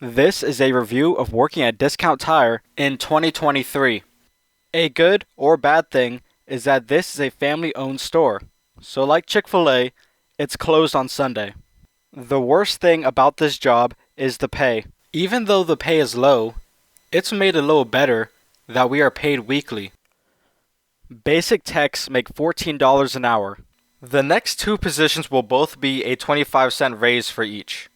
This is a review of working at Discount Tire in 2023. A good or bad thing is that this is a family-owned store, so like Chick-fil-A, it's closed on Sunday. The worst thing about this job is the pay. Even though the pay is low, it's made a little better that we are paid weekly. Basic techs make $14 an hour. The next two positions will both be a 25-cent raise for each.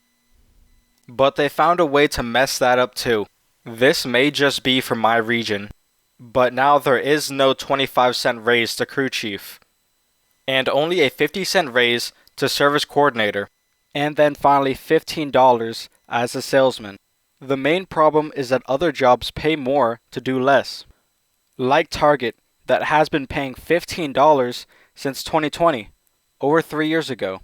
But they found a way to mess that up too. This may just be for my region, but now there is no 25-cent raise to crew chief, and only a 50-cent raise to service coordinator, and then finally $15 as a salesman. The main problem is that other jobs pay more to do less. Like Target, that has been paying $15 since 2020, over 3 years ago.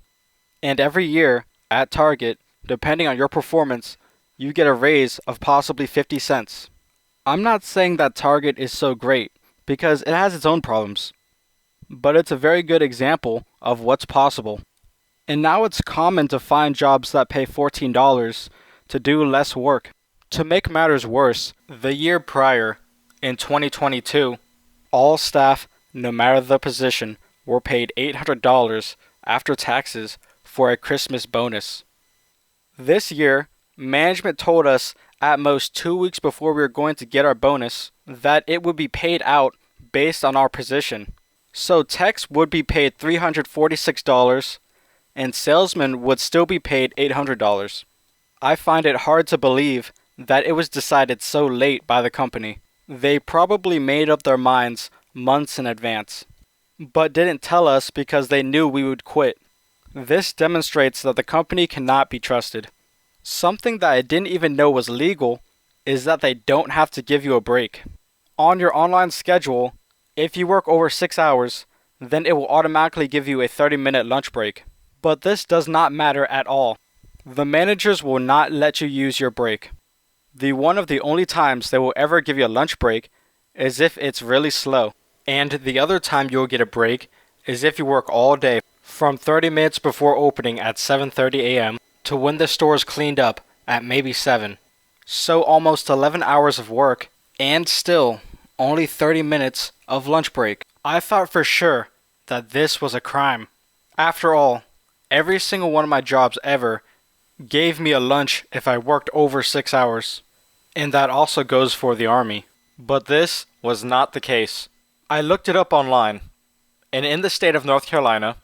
And every year, at Target, depending on your performance, you get a raise of possibly 50 cents. I'm not saying that Target is so great, because it has its own problems. But it's a very good example of what's possible. And now it's common to find jobs that pay $14 to do less work. To make matters worse, the year prior, in 2022, all staff, no matter the position, were paid $800 after taxes for a Christmas bonus. This year, management told us at most 2 weeks before we were going to get our bonus that it would be paid out based on our position. So techs would be paid $346 and salesmen would still be paid $800. I find it hard to believe that it was decided so late by the company. They probably made up their minds months in advance, but didn't tell us because they knew we would quit. This demonstrates that the company cannot be trusted. Something that I didn't even know was legal is that they don't have to give you a break. On your online schedule, if you work over 6 hours, then it will automatically give you a 30-minute lunch break. But this does not matter at all. The managers will not let you use your break. One of the only times they will ever give you a lunch break is if it's really slow. And the other time you'll get a break is if you work all day from 30 minutes before opening at 7:30 a.m. to when the store is cleaned up at maybe 7. So almost 11 hours of work and still only 30 minutes of lunch break. I thought for sure that this was a crime. After all, every single one of my jobs ever gave me a lunch if I worked over 6 hours. And that also goes for the Army. But this was not the case. I looked it up online, and in the state of North Carolina,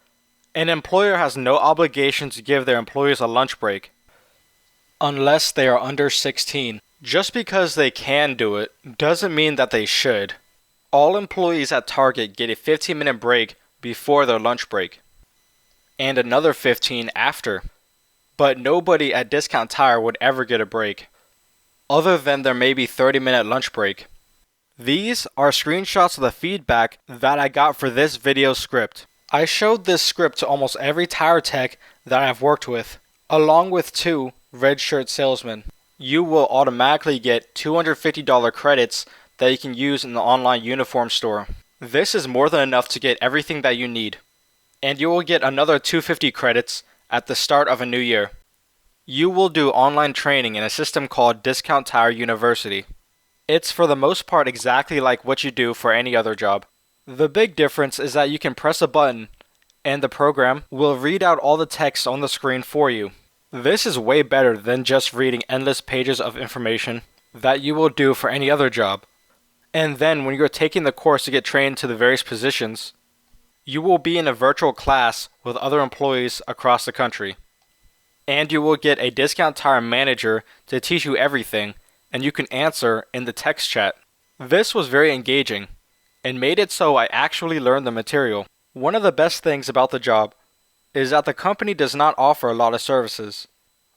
an employer has no obligation to give their employees a lunch break unless they are under 16. Just because they can do it doesn't mean that they should. All employees at Target get a 15-minute break before their lunch break, and another 15 after. But nobody at Discount Tire would ever get a break, other than their maybe 30-minute lunch break. These are screenshots of the feedback that I got for this video script. I showed this script to almost every tire tech that I've worked with, along with 2 red shirt salesmen. You will automatically get $250 credits that you can use in the online uniform store. This is more than enough to get everything that you need. And you will get another $250 credits at the start of a new year. You will do online training in a system called Discount Tire University. It's for the most part exactly like what you do for any other job. The big difference is that you can press a button and the program will read out all the text on the screen for you. This is way better than just reading endless pages of information that you will do for any other job. And then when you're taking the course to get trained to the various positions, you will be in a virtual class with other employees across the country. And you will get a Discount Tire manager to teach you everything, and you can answer in the text chat. This was very engaging, and made it so I actually learned the material. One of the best things about the job is that the company does not offer a lot of services.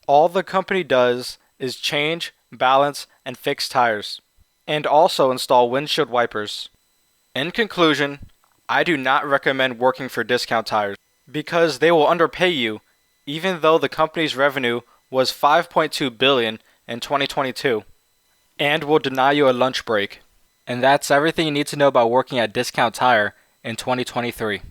All the company does is change, balance, and fix tires, and also install windshield wipers. In conclusion, I do not recommend working for Discount Tires because they will underpay you even though the company's revenue was $5.2 billion in 2022 and will deny you a lunch break. And that's everything you need to know about working at Discount Tire in 2023.